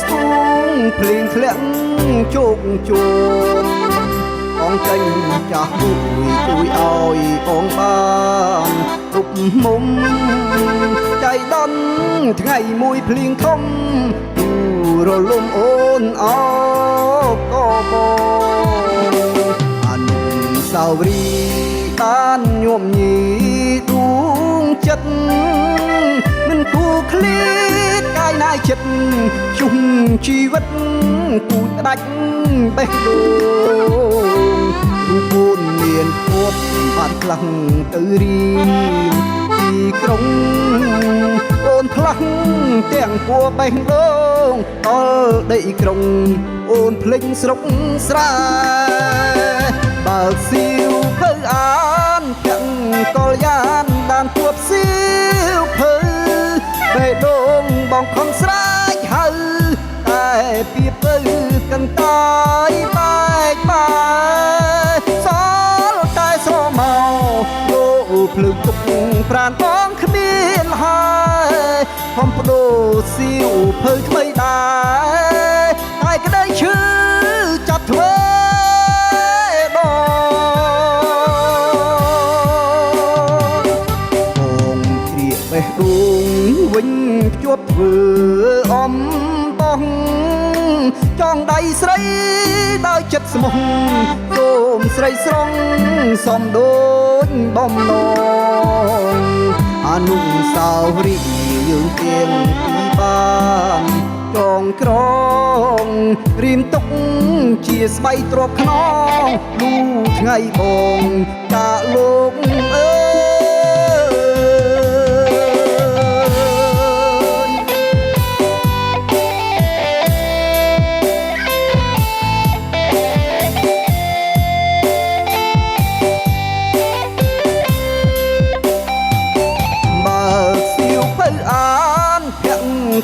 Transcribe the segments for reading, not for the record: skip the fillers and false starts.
ស្ទូងភ្លេងធ្លាក់ជោគជុំអងចេញចាស់ជួយឲ្យអងបានទុកមុំចៃដន្យថ្ងៃមួយភ្លៀងធំរលំអូនអោក៏បងអនុសាវរីយ៍បានញោមញីដួងចិត្តមិនគូឃ្លាតកាយណាយចិត្តជុំជីវិតគូដាច់បេះដូងរូបពូនមានភពបានផ្លាំងទៅរៀងទីក្រុងអូនផ្លាំងទាំងពួរបេះដូងដល់ដីក្រុងអូនភ្លេចស្រុកស្រែបើកសៀវភៅអានទាំងកលយានបានទួបសៀវភៅបេះដូងបងខំស្រែកហៅតែពីពៅកន្តាយបែកបាយសល់តែស្រមោលោកភ្លើងទុកប្រានបងគ្មានហើយខំបដូរសៀវភៅថ្មីដែរតែក្តីឈឺចាប់ធ្វើបេះដូងវិញភ្ជាប់ធ្វើអំបងចងដៃស្រីដោយចិត្តស្មោះសូមស្រីស្រងសំដូចបំណងអនុស្សាវរីយ៍យើងទាំងពីរបានចងក្រងរៀមទុកជាស្បៃទ្របខ្នងលូថ្ងៃបងចាកលោកអើ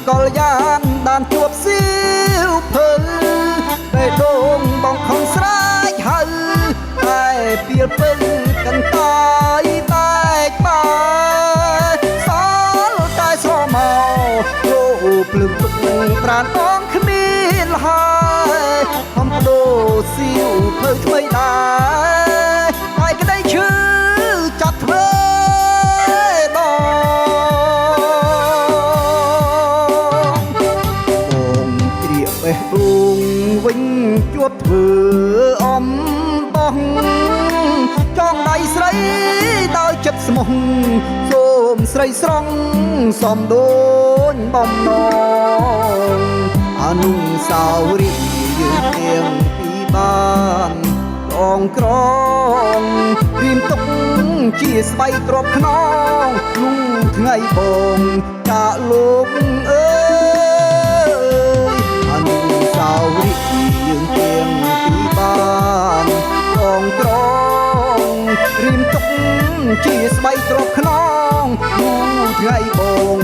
កលយានបានជួបសៀវភៅបេះដូងបងខំស្រែកហៅតែពីលពឹងកន្តាយបែកបាយសល់តែស្រមោលោកភ្លើងទុកប្រានបងគ្មានហើយខំបដូរសៀវភៅថ្មីដែរតែក្តីឈឺចាប់ធ្វើបេះដូងវិញជួបធ្វើអំបងចងដៃស្រីដោយចិត្តស្មោះសូមស្រីស្រងសំដូចបំណងអនុស្សាវរីយ៍យើងទាំងពីរបានចងក្រងរៀមទុកជាស្បៃទ្របខ្នងលូថ្ងៃបងចាកលោកអើសាវរីយ៍យើងទាំងពីរបានចងក្រងរៀមទុកជាស្បៃទ្របខ្នងលូថ្ងៃបង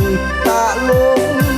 តាលោក